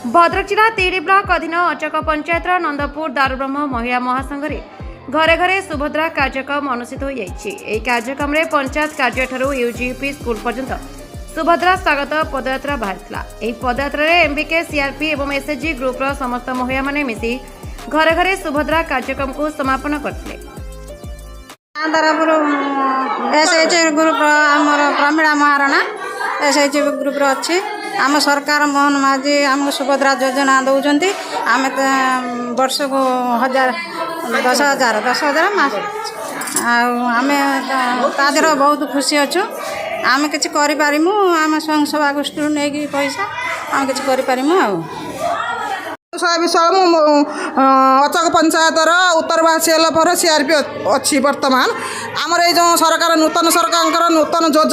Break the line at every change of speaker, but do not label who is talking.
भद्रक जिला तेरी ब्लॉक अधीन अचक पंचायत नंदपुर दारुब्रह्म महिला महासंघ घरे घरे सुभद्रा कार्यक्रम अनुष्ठित हो जाएगी। कार्यक्रम में पंचायत कार्य ठारू यूजीपी स्कूल पर्यंत सुभद्रा स्वागत पदयात्रा बाहरी। पदयात्रा एमबीके सीआरपी और एसएचजी ग्रुपर समस्त महिला माने मिसी घरे घरे सुभद्रा कार्यक्रम को समापन करते।
SHG group Pramila Maharana SHG group अच्छी आम सरकार मोहन माझी आमको सुभद्रा योजना दौरान आम वर्ष को 10,000 मास आम तादर बहुत खुशी अच्छु। आम कि करूँ आम स्वयं सभा गोष्ठी नहीं पैसा आम कि करूँ
विषय अचक पंचायत उत्तरवासी पर सीआरपी अच्छी बर्तमान आमर ये जो सरकार नूतन सरकार नूतन योजना